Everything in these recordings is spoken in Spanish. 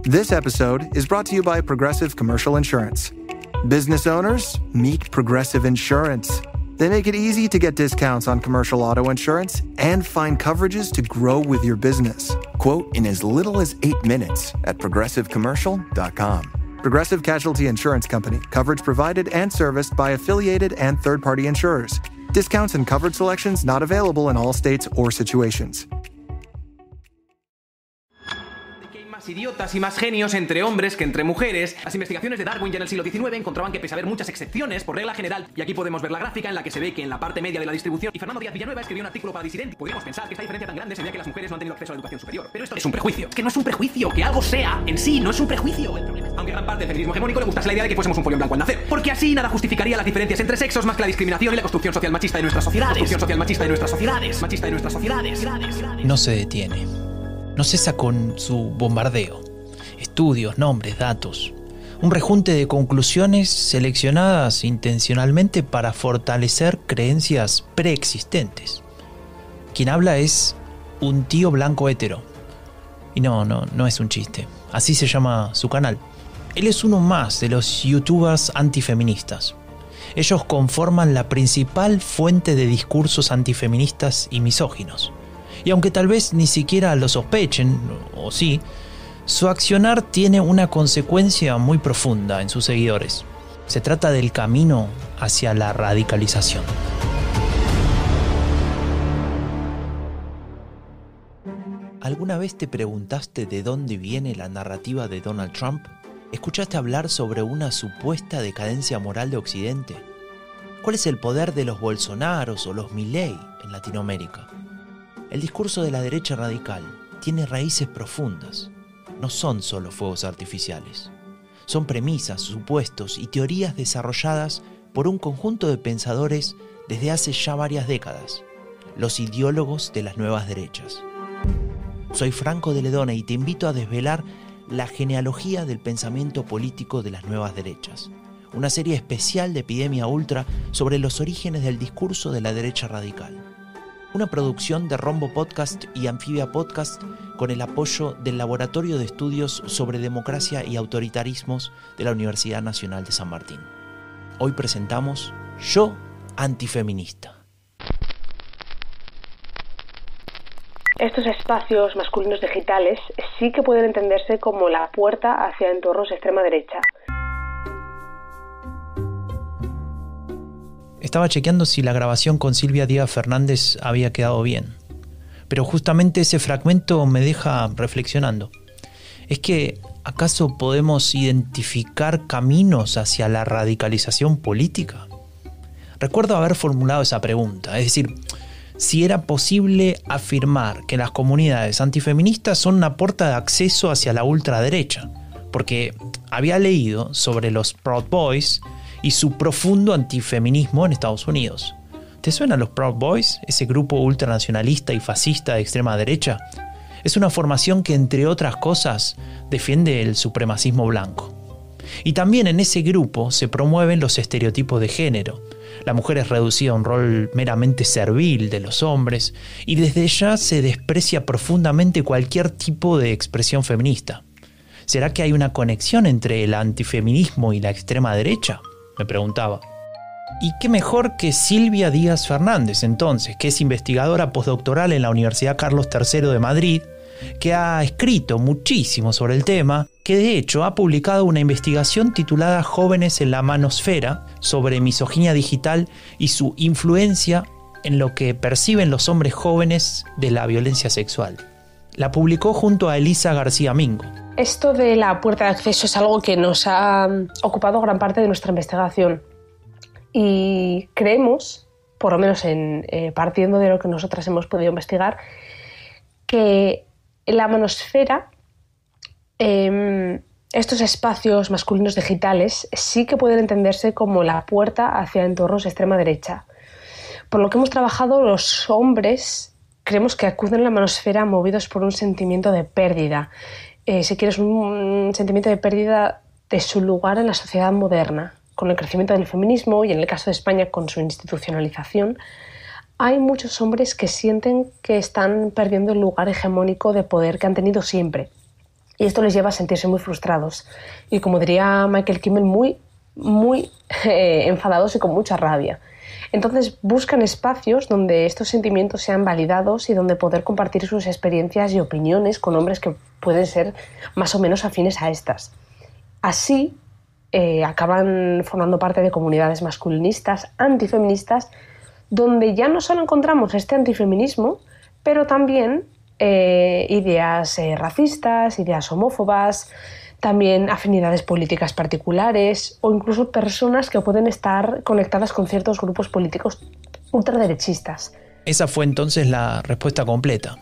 This episode is brought to you by Progressive Commercial Insurance. Business owners, meet Progressive Insurance. They make it easy to get discounts on commercial auto insurance and find coverages to grow with your business. Quote in as little as 8 minutes at progressivecommercial.com. Progressive Casualty Insurance Company. Coverage provided and serviced by affiliated and third-party insurers. Discounts and coverage selections not available in all states or situations. Más idiotas y más genios entre hombres que entre mujeres. Las investigaciones de Darwin ya en el siglo XIX encontraban que pese a haber muchas excepciones, por regla general, y aquí podemos ver la gráfica en la que se ve que en la parte media de la distribución, y Fernando Díaz Villanueva escribió un artículo para Disidente. Podríamos pensar que esta diferencia tan grande se debía a que las mujeres no han tenido acceso a la educación superior. Pero esto es un prejuicio. Es que no es un prejuicio. Que algo sea en sí no es un prejuicio. Aunque gran parte del feminismo hegemónico le gustase la idea de que fuésemos un folio en blanco al nacer. Porque así nada justificaría las diferencias entre sexos más que la discriminación y la construcción social machista de nuestras sociedades. No se detiene. No cesa con su bombardeo. Estudios, nombres, datos. Un rejunte de conclusiones seleccionadas intencionalmente para fortalecer creencias preexistentes. Quien habla es un tío blanco hétero. Y no es un chiste. Así se llama su canal. Él es uno más de los youtubers antifeministas. Ellos conforman la principal fuente de discursos antifeministas y misóginos. Y aunque tal vez ni siquiera lo sospechen, o sí, su accionar tiene una consecuencia muy profunda en sus seguidores. Se trata del camino hacia la radicalización. ¿Alguna vez te preguntaste de dónde viene la narrativa de Donald Trump? ¿Escuchaste hablar sobre una supuesta decadencia moral de Occidente? ¿Cuál es el poder de los Bolsonaros o los Milei en Latinoamérica? El discurso de la derecha radical tiene raíces profundas. No son solo fuegos artificiales. Son premisas, supuestos y teorías desarrolladas por un conjunto de pensadores desde hace ya varias décadas, los ideólogos de las nuevas derechas. Soy Franco de Ledona y te invito a desvelar la genealogía del pensamiento político de las nuevas derechas, una serie especial de Epidemia Ultra sobre los orígenes del discurso de la derecha radical. Una producción de Rombo Podcast y Anfibia Podcast con el apoyo del Laboratorio de Estudios sobre Democracia y Autoritarismos de la Universidad Nacional de San Martín. Hoy presentamos Yo Antifeminista. Estos espacios masculinos digitales sí que pueden entenderse como la puerta hacia entornos de extrema derecha. Estaba chequeando si la grabación con Silvia Díaz Fernández había quedado bien. Pero justamente ese fragmento me deja reflexionando. ¿Es que acaso podemos identificar caminos hacia la radicalización política? Recuerdo haber formulado esa pregunta, es decir, si era posible afirmar que las comunidades antifeministas son una puerta de acceso hacia la ultraderecha, porque había leído sobre los Proud Boys y su profundo antifeminismo en Estados Unidos. ¿Te suenan los Proud Boys, ese grupo ultranacionalista y fascista de extrema derecha? Es una formación que, entre otras cosas, defiende el supremacismo blanco. Y también en ese grupo se promueven los estereotipos de género. La mujer es reducida a un rol meramente servil de los hombres y desde ya se desprecia profundamente cualquier tipo de expresión feminista. ¿Será que hay una conexión entre el antifeminismo y la extrema derecha?, me preguntaba. ¿Y qué mejor que Silvia Díaz Fernández, entonces, que es investigadora postdoctoral en la Universidad Carlos III de Madrid, que ha escrito muchísimo sobre el tema, que de hecho ha publicado una investigación titulada Jóvenes en la Manosfera sobre misoginia digital y su influencia en lo que perciben los hombres jóvenes de la violencia sexual? La publicó junto a Elisa García Mingo. Esto de la puerta de acceso es algo que nos ha ocupado gran parte de nuestra investigación y creemos, por lo menos partiendo de lo que nosotras hemos podido investigar, que la manosfera, estos espacios masculinos digitales sí que pueden entenderse como la puerta hacia entornos de extrema derecha. Por lo que hemos trabajado, los hombres creemos que acuden a la manosfera movidos por un sentimiento de pérdida. Si quieres, un sentimiento de pérdida de su lugar en la sociedad moderna. Con el crecimiento del feminismo y en el caso de España con su institucionalización, hay muchos hombres que sienten que están perdiendo el lugar hegemónico de poder que han tenido siempre. Y esto les lleva a sentirse muy frustrados y, como diría Michael Kimmel, muy enfadados y con mucha rabia. Entonces buscan espacios donde estos sentimientos sean validados y donde poder compartir sus experiencias y opiniones con hombres que pueden ser más o menos afines a estas. Así acaban formando parte de comunidades masculinistas, antifeministas, donde ya no solo encontramos este antifeminismo, pero también ideas racistas, ideas homófobas, también afinidades políticas particulares o incluso personas que pueden estar conectadas con ciertos grupos políticos ultraderechistas. Esa fue entonces la respuesta completa.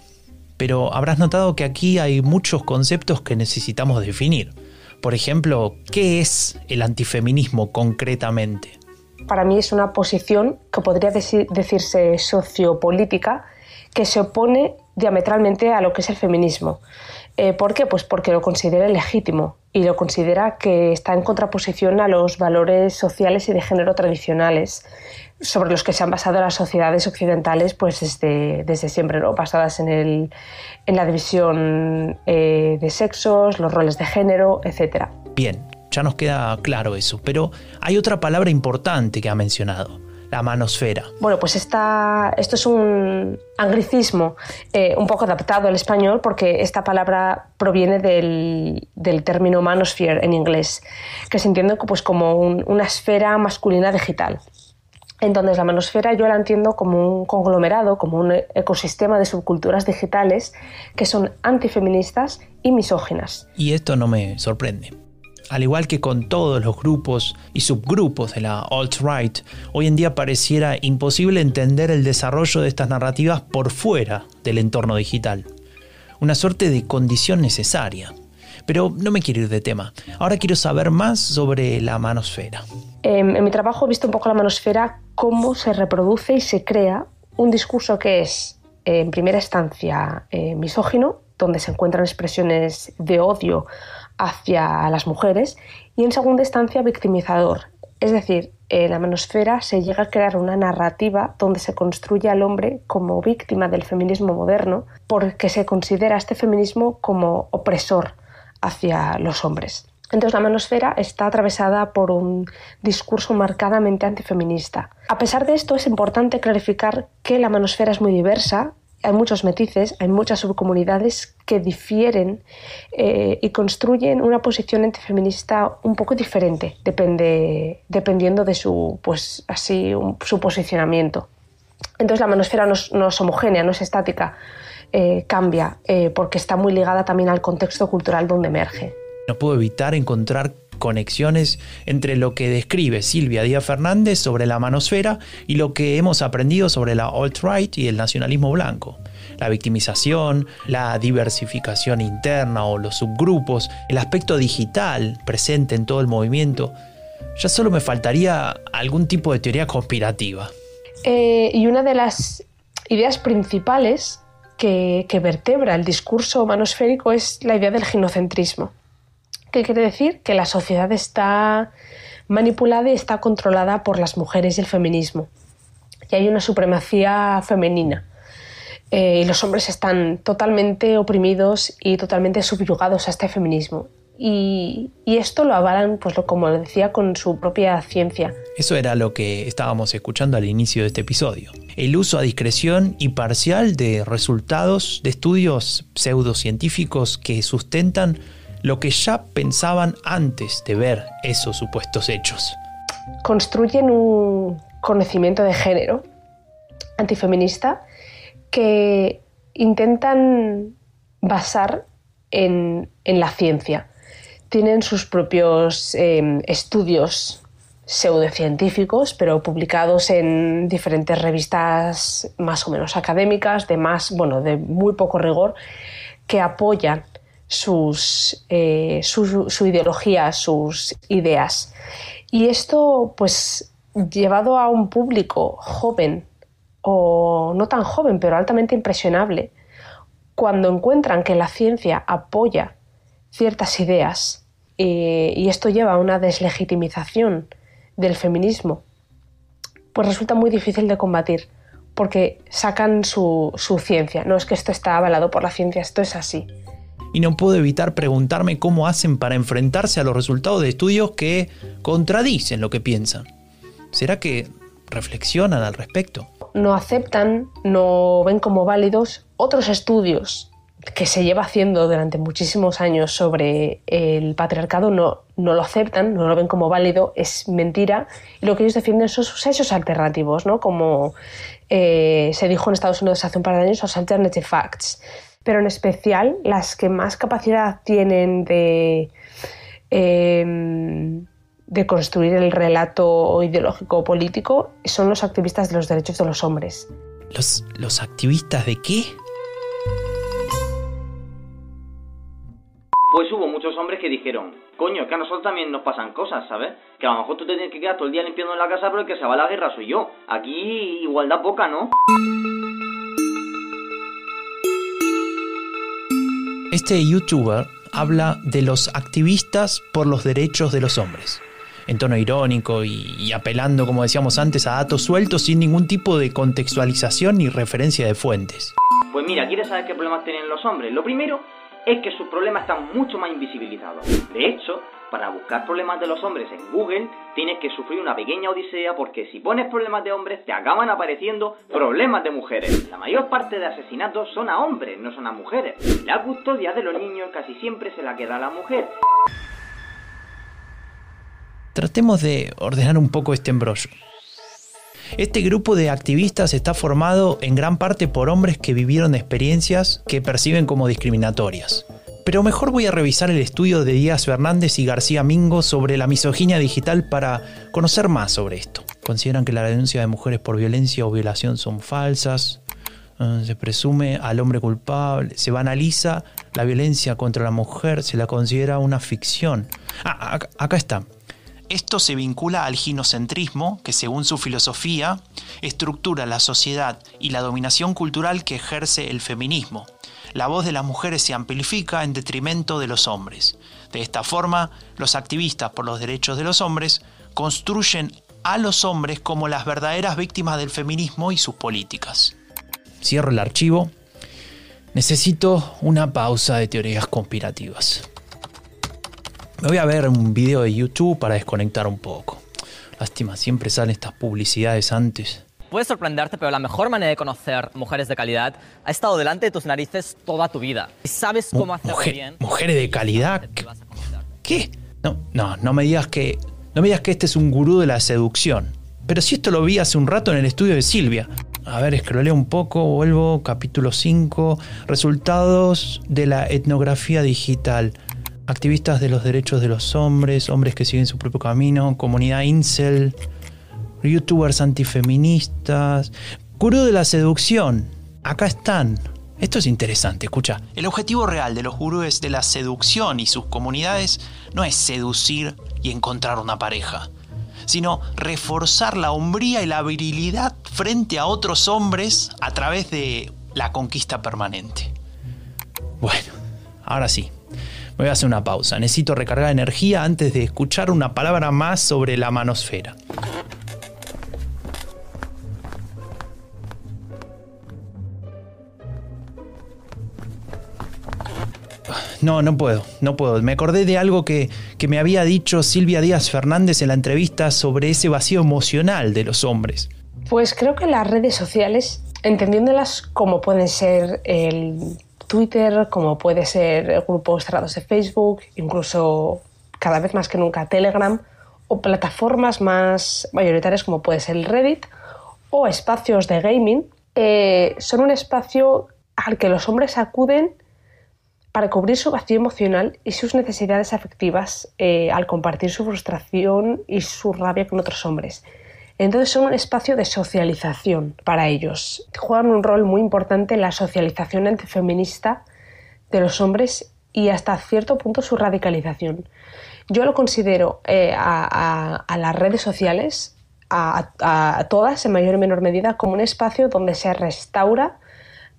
Pero habrás notado que aquí hay muchos conceptos que necesitamos definir. Por ejemplo, ¿qué es el antifeminismo concretamente? Para mí es una posición que podría decirse sociopolítica que se opone diametralmente a lo que es el feminismo. ¿Por qué? Pues porque lo considera legítimo y lo considera que está en contraposición a los valores sociales y de género tradicionales sobre los que se han basado las sociedades occidentales pues desde siempre, ¿no? Basadas en la división de sexos, los roles de género, etc. Bien, ya nos queda claro eso, pero hay otra palabra importante que ha mencionado: la manosfera. Bueno, pues esto es un anglicismo un poco adaptado al español, porque esta palabra proviene del término manosphere en inglés, que se entiende pues como una esfera masculina digital. Entonces, la manosfera yo la entiendo como un conglomerado, como un ecosistema de subculturas digitales que son antifeministas y misóginas. Y esto no me sorprende. Al igual que con todos los grupos y subgrupos de la alt-right, hoy en día pareciera imposible entender el desarrollo de estas narrativas por fuera del entorno digital. Una suerte de condición necesaria. Pero no me quiero ir de tema. Ahora quiero saber más sobre la manosfera. En mi trabajo he visto un poco la manosfera, cómo se reproduce y se crea un discurso que es, en primera instancia, misógino, donde se encuentran expresiones de odio hacia las mujeres, y en segunda instancia victimizador. Es decir, en la manosfera se llega a crear una narrativa donde se construye al hombre como víctima del feminismo moderno, porque se considera este feminismo como opresor hacia los hombres. Entonces la manosfera está atravesada por un discurso marcadamente antifeminista. A pesar de esto, es importante clarificar que la manosfera es muy diversa. Hay muchos matices, hay muchas subcomunidades que difieren y construyen una posición antifeminista un poco diferente, dependiendo de su posicionamiento. Entonces la manosfera no es homogénea, no es estática, cambia, porque está muy ligada también al contexto cultural donde emerge. No puedo evitar encontrar conexiones entre lo que describe Silvia Díaz Fernández sobre la manosfera y lo que hemos aprendido sobre la alt-right y el nacionalismo blanco. La victimización, la diversificación interna o los subgrupos, el aspecto digital presente en todo el movimiento. Ya solo me faltaría algún tipo de teoría conspirativa. Y una de las ideas principales que vertebra el discurso manosférico es la idea del ginocentrismo. ¿Qué quiere decir? Que la sociedad está manipulada y está controlada por las mujeres y el feminismo. Y hay una supremacía femenina. Y los hombres están totalmente oprimidos y totalmente subyugados a este feminismo. Y esto lo avalan, pues como decía, con su propia ciencia. Eso era lo que estábamos escuchando al inicio de este episodio. El uso a discreción y parcial de resultados de estudios pseudocientíficos que sustentan lo que ya pensaban antes de ver esos supuestos hechos. Construyen un conocimiento de género antifeminista que intentan basar en la ciencia. Tienen sus propios estudios pseudocientíficos, pero publicados en diferentes revistas más o menos académicas, de muy poco rigor, que apoyan su ideología, sus ideas. Y esto, pues, llevado a un público joven, o no tan joven, pero altamente impresionable, cuando encuentran que la ciencia apoya ciertas ideas y esto lleva a una deslegitimización del feminismo, pues resulta muy difícil de combatir, porque sacan su ciencia. No es que esto está avalado por la ciencia, esto es así. Y no puedo evitar preguntarme cómo hacen para enfrentarse a los resultados de estudios que contradicen lo que piensan. ¿Será que reflexionan al respecto? No aceptan, no ven como válidos otros estudios que se lleva haciendo durante muchísimos años sobre el patriarcado, no lo aceptan, no lo ven como válido, es mentira, y lo que ellos defienden son sus hechos alternativos, ¿no? Como se dijo en Estados Unidos hace un par de años, los alternative facts. Pero en especial las que más capacidad tienen de construir el relato ideológico o político son los activistas de los derechos de los hombres. ¿Los activistas de qué? Pues hubo muchos hombres que dijeron, coño, que a nosotros también nos pasan cosas, ¿sabes? Que a lo mejor tú te tienes que quedar todo el día limpiando en la casa, pero el que se va a la guerra soy yo. Aquí igualdad poca, ¿no? Este youtuber habla de los activistas por los derechos de los hombres, en tono irónico y apelando, como decíamos antes, a datos sueltos sin ningún tipo de contextualización ni referencia de fuentes. Pues mira, ¿quieres saber qué problemas tienen los hombres? Lo primero es que sus problemas están mucho más invisibilizados. De hecho, para buscar problemas de los hombres en Google tienes que sufrir una pequeña odisea, porque si pones problemas de hombres te acaban apareciendo problemas de mujeres. La mayor parte de asesinatos son a hombres, no son a mujeres. La custodia de los niños casi siempre se la queda a la mujer. Tratemos de ordenar un poco este embrollo. Este grupo de activistas está formado en gran parte por hombres que vivieron experiencias que perciben como discriminatorias. Pero mejor voy a revisar el estudio de Díaz Fernández y García Mingo sobre la misoginia digital para conocer más sobre esto. Consideran que la denuncia de mujeres por violencia o violación son falsas. Se presume al hombre culpable. Se banaliza la violencia contra la mujer. Se la considera una ficción. Acá está. Esto se vincula al ginocentrismo, que según su filosofía estructura la sociedad y la dominación cultural que ejerce el feminismo. La voz de las mujeres se amplifica en detrimento de los hombres. De esta forma, los activistas por los derechos de los hombres construyen a los hombres como las verdaderas víctimas del feminismo y sus políticas. Cierro el archivo. Necesito una pausa de teorías conspirativas. Me voy a ver un video de YouTube para desconectar un poco. Lástima, siempre salen estas publicidades antes. Puede sorprenderte, pero la mejor manera de conocer mujeres de calidad ha estado delante de tus narices toda tu vida. Y sabes cómo hacerlo bien. ¿Mujeres de calidad? ¿Qué? No me digas que este es un gurú de la seducción. Pero si esto lo vi hace un rato en el estudio de Silvia. A ver, escroleo un poco, vuelvo, capítulo 5. Resultados de la etnografía digital. Activistas de los derechos de los hombres, hombres que siguen su propio camino, comunidad incel, youtubers antifeministas, gurú de la seducción. Acá están. Esto es interesante, escucha. El objetivo real de los gurúes de la seducción y sus comunidades no es seducir y encontrar una pareja, sino reforzar la hombría y la virilidad frente a otros hombres a través de la conquista permanente. Bueno, ahora sí. Me voy a hacer una pausa. Necesito recargar energía antes de escuchar una palabra más sobre la manosfera. No puedo. Me acordé de algo que me había dicho Silvia Díaz Fernández en la entrevista sobre ese vacío emocional de los hombres. Pues creo que las redes sociales, entendiéndolas como pueden ser el Twitter, como puede ser grupos cerrados de Facebook, incluso cada vez más que nunca Telegram, o plataformas más mayoritarias como puede ser el Reddit, o espacios de gaming, son un espacio al que los hombres acuden para cubrir su vacío emocional y sus necesidades afectivas al compartir su frustración y su rabia con otros hombres. Entonces son un espacio de socialización para ellos. Juegan un rol muy importante en la socialización antifeminista de los hombres y hasta cierto punto su radicalización. Yo lo considero a las redes sociales, a todas en mayor o menor medida, como un espacio donde se restaura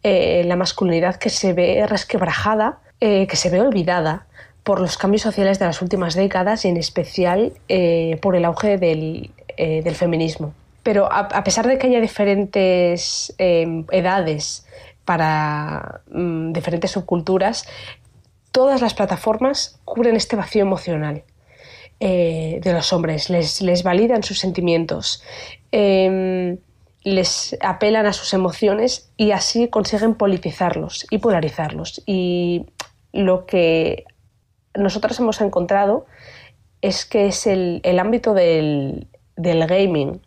la masculinidad que se ve resquebrajada, que se ve olvidada por los cambios sociales de las últimas décadas y en especial por el auge del feminismo. Pero a pesar de que haya diferentes edades para diferentes subculturas, todas las plataformas cubren este vacío emocional de los hombres, les validan sus sentimientos, les apelan a sus emociones y así consiguen politizarlos y polarizarlos. Y lo que nosotros hemos encontrado es que es el ámbito del gaming,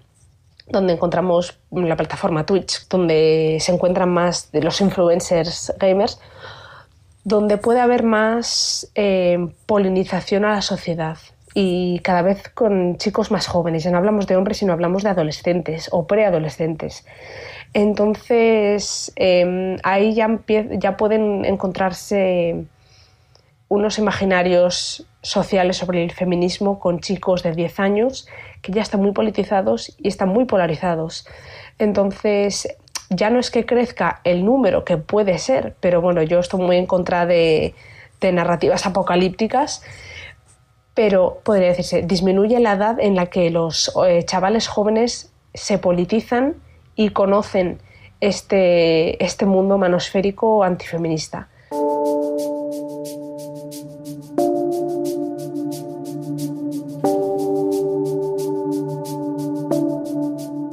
donde encontramos la plataforma Twitch, donde se encuentran más de los influencers gamers, donde puede haber más polinización a la sociedad. Y cada vez con chicos más jóvenes. Ya no hablamos de hombres, sino hablamos de adolescentes o preadolescentes. Entonces, ahí ya pueden encontrarse unos imaginarios sociales sobre el feminismo con chicos de 10 años que ya están muy politizados y están muy polarizados. Entonces, ya no es que crezca el número, que puede ser, pero bueno, yo estoy muy en contra de narrativas apocalípticas, pero podría decirse, disminuye la edad en la que los chavales jóvenes se politizan y conocen este mundo manosférico antifeminista.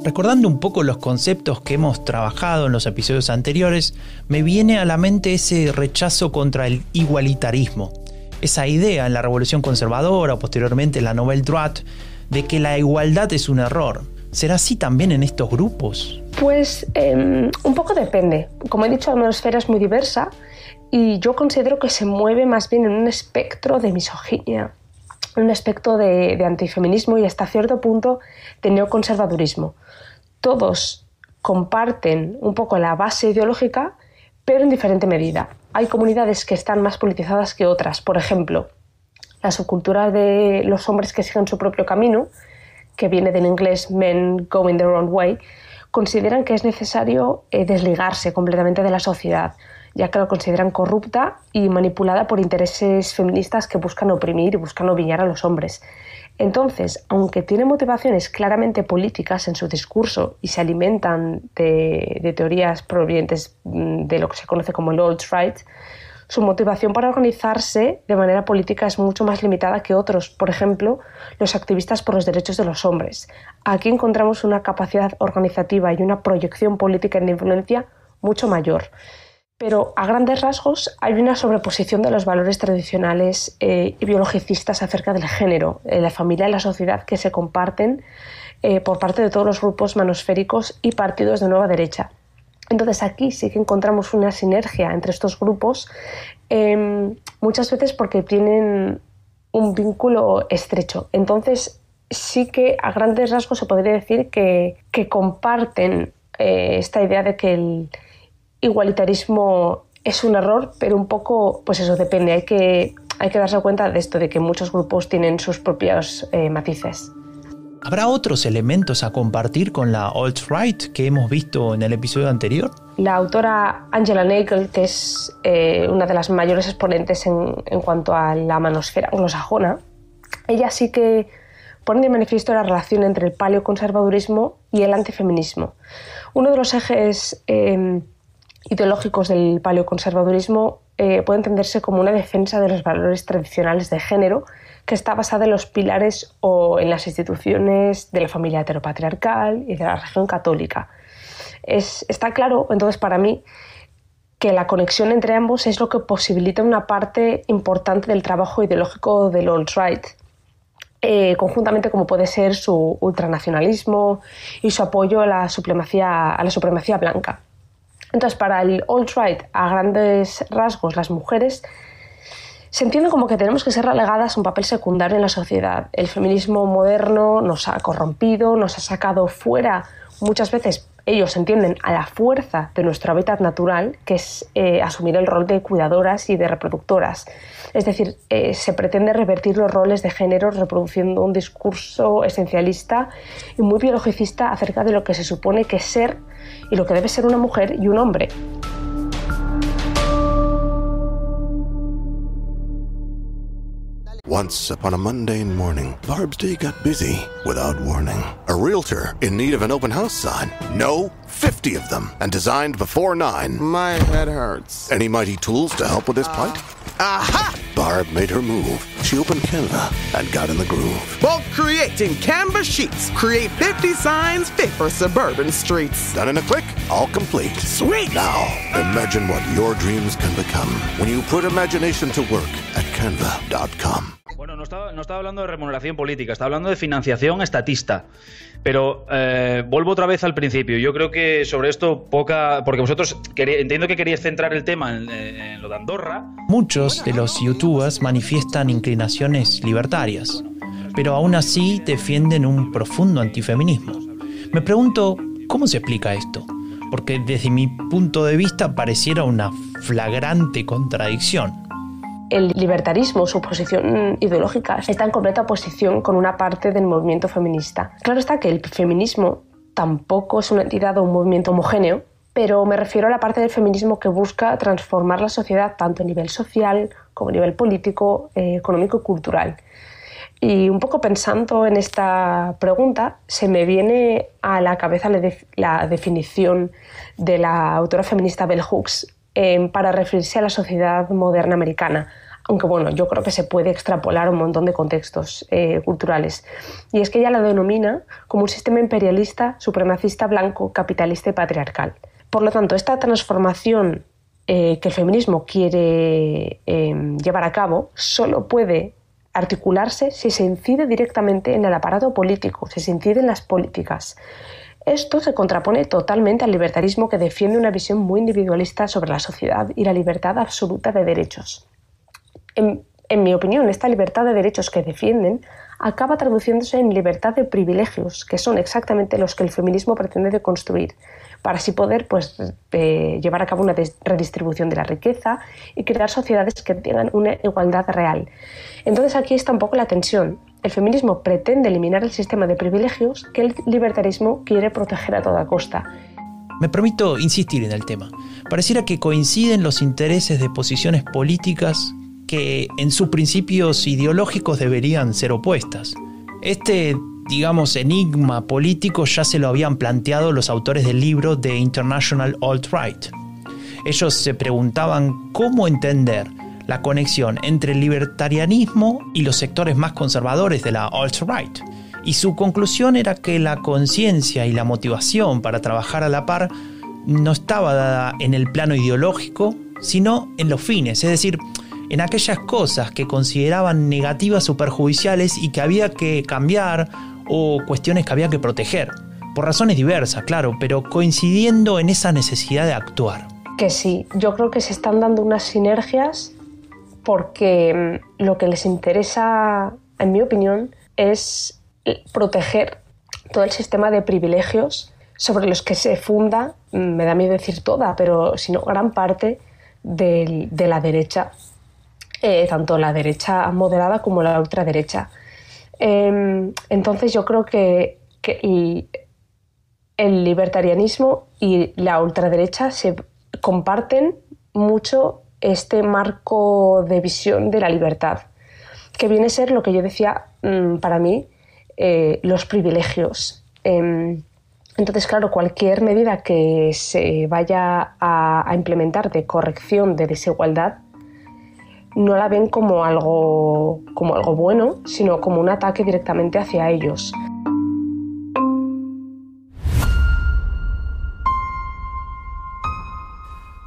Recordando un poco los conceptos que hemos trabajado en los episodios anteriores, me viene a la mente ese rechazo contra el igualitarismo. Esa idea en la Revolución Conservadora o posteriormente en la Nouvelle Droite de que la igualdad es un error. ¿Será así también en estos grupos? Pues un poco depende. Como he dicho, la manosfera es muy diversa y yo considero que se mueve más bien en un espectro de misoginia, un espectro de antifeminismo y hasta cierto punto de neoconservadurismo. Todos comparten un poco la base ideológica, pero en diferente medida. Hay comunidades que están más politizadas que otras. Por ejemplo, la subcultura de los hombres que siguen su propio camino, que viene del inglés men going their own way, consideran que es necesario desligarse completamente de la sociedad, ya que lo consideran corrupta y manipulada por intereses feministas que buscan oprimir y buscan humillar a los hombres. Entonces, aunque tienen motivaciones claramente políticas en su discurso y se alimentan de teorías provenientes de lo que se conoce como el alt-right, su motivación para organizarse de manera política es mucho más limitada que otros, por ejemplo, los activistas por los derechos de los hombres. Aquí encontramos una capacidad organizativa y una proyección política de influencia mucho mayor. Pero a grandes rasgos hay una sobreposición de los valores tradicionales y biologicistas acerca del género, la familia y la sociedad que se comparten por parte de todos los grupos manosféricos y partidos de nueva derecha. Entonces aquí sí que encontramos una sinergia entre estos grupos, muchas veces porque tienen un vínculo estrecho. Entonces sí que a grandes rasgos se podría decir que comparten esta idea de que el igualitarismo es un error, pero un poco, pues eso depende. Hay que darse cuenta de esto, de que muchos grupos tienen sus propios matices. ¿Habrá otros elementos a compartir con la alt-right que hemos visto en el episodio anterior? La autora Angela Nagel, que es una de las mayores exponentes en cuanto a la manosfera anglosajona, ella sí que pone de manifiesto la relación entre el paleoconservadurismo y el antifeminismo. Uno de los ejes ideológicos del paleoconservadurismo puede entenderse como una defensa de los valores tradicionales de género que está basada en los pilares o en las instituciones de la familia heteropatriarcal y de la religión católica. Está claro, entonces, para mí, que la conexión entre ambos es lo que posibilita una parte importante del trabajo ideológico del alt-right, conjuntamente como puede ser su ultranacionalismo y su apoyo a la supremacía blanca. Entonces, para el alt-right, a grandes rasgos, las mujeres se entiende como que tenemos que ser relegadas a un papel secundario en la sociedad. El feminismo moderno nos ha corrompido, nos ha sacado fuera. Muchas veces ellos entienden a la fuerza de nuestro hábitat natural, que es asumir el rol de cuidadoras y de reproductoras. Es decir, se pretende revertir los roles de género reproduciendo un discurso esencialista y muy biologicista acerca de lo que se supone que es ser y lo que debe ser una mujer y un hombre. Once upon a mundane morning, Barb's day got busy without warning. A realtor in need of an open house sign. No, 50 of them, and designed before 9. My head hurts. Any mighty tools to help with this plight? Aha! Barb made her move. She opened Canva and got in the groove. Bulk creating Canva sheets. Create 50 signs fit for suburban streets. Done in a click, all complete. Sweet! Now, imagine what your dreams can become when you put imagination to work at canva.com. Bueno, no estaba hablando de remuneración política, estaba hablando de financiación estatista. Pero vuelvo otra vez al principio. Yo creo que sobre esto porque vosotros entiendo que queríais centrar el tema en lo de Andorra. Muchos de los youtubers manifiestan inclinaciones libertarias, pero aún así defienden un profundo antifeminismo. Me pregunto, ¿cómo se explica esto? Porque desde mi punto de vista pareciera una flagrante contradicción. El libertarismo, su posición ideológica, está en completa oposición con una parte del movimiento feminista. Claro está que el feminismo tampoco es una entidad o un movimiento homogéneo, pero me refiero a la parte del feminismo que busca transformar la sociedad tanto a nivel social como a nivel político, económico y cultural. Y un poco pensando en esta pregunta, se me viene a la cabeza la definición de la autora feminista Bell Hooks para referirse a la sociedad moderna americana, aunque bueno, yo creo que se puede extrapolar un montón de contextos culturales. Y es que ella la denomina como un sistema imperialista, supremacista, blanco, capitalista y patriarcal. Por lo tanto, esta transformación que el feminismo quiere llevar a cabo solo puede articularse si se incide directamente en el aparato político, si se incide en las políticas. Esto se contrapone totalmente al libertarismo, que defiende una visión muy individualista sobre la sociedad y la libertad absoluta de derechos. En mi opinión, esta libertad de derechos que defienden acaba traduciéndose en libertad de privilegios, que son exactamente los que el feminismo pretende deconstruir, para así poder llevar a cabo una redistribución de la riqueza y crear sociedades que tengan una igualdad real. Entonces aquí está un poco la tensión. El feminismo pretende eliminar el sistema de privilegios que el libertarismo quiere proteger a toda costa. Me permito insistir en el tema. Pareciera que coinciden los intereses de posiciones políticas que en sus principios ideológicos deberían ser opuestas. Este, digamos, enigma político ya se lo habían planteado los autores del libro The International Alt-Right. Ellos se preguntaban cómo entender la conexión entre el libertarianismo y los sectores más conservadores de la alt-right. Y su conclusión era que la conciencia y la motivación para trabajar a la par no estaba dada en el plano ideológico, sino en los fines, es decir, en aquellas cosas que consideraban negativas o perjudiciales y que había que cambiar, o cuestiones que había que proteger, por razones diversas, claro, pero coincidiendo en esa necesidad de actuar. Que sí, yo creo que se están dando unas sinergias porque lo que les interesa, en mi opinión, es proteger todo el sistema de privilegios sobre los que se funda, me da miedo decir toda, pero si no gran parte de la derecha, tanto la derecha moderada como la ultraderecha. Entonces yo creo que el libertarianismo y la ultraderecha se comparten mucho este marco de visión de la libertad, que viene a ser lo que yo decía, para mí, los privilegios. Entonces, claro, cualquier medida que se vaya a implementar de corrección de desigualdad no la ven como algo bueno, sino como un ataque directamente hacia ellos.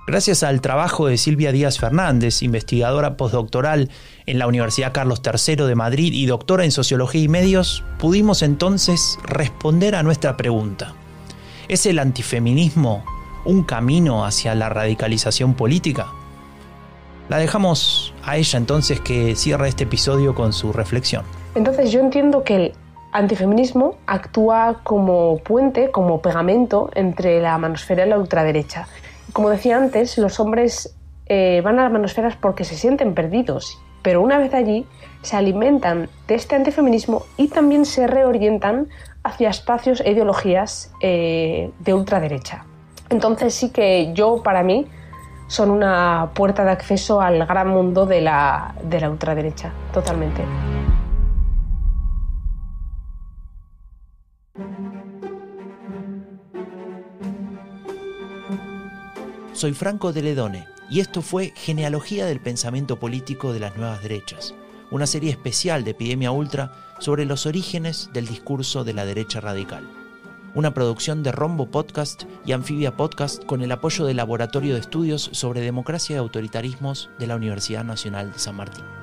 Gracias al trabajo de Silvia Díaz Fernández, investigadora postdoctoral en la Universidad Carlos III de Madrid y doctora en Sociología y Medios, pudimos entonces responder a nuestra pregunta. ¿Es el antifeminismo un camino hacia la radicalización política? La dejamos a ella entonces que cierre este episodio con su reflexión. Entonces yo entiendo que el antifeminismo actúa como puente, como pegamento entre la manosfera y la ultraderecha. Como decía antes, los hombres van a las manosferas porque se sienten perdidos, pero una vez allí se alimentan de este antifeminismo y también se reorientan hacia espacios e ideologías de ultraderecha. Entonces sí que para mí, son una puerta de acceso al gran mundo de la ultraderecha, totalmente. Soy Franco de Ledone y esto fue Genealogía del Pensamiento Político de las Nuevas Derechas, una serie especial de Epidemia Ultra sobre los orígenes del discurso de la derecha radical. Una producción de Rombo Podcast y Anfibia Podcast con el apoyo del Laboratorio de Estudios sobre Democracia y Autoritarismos de la Universidad Nacional de San Martín.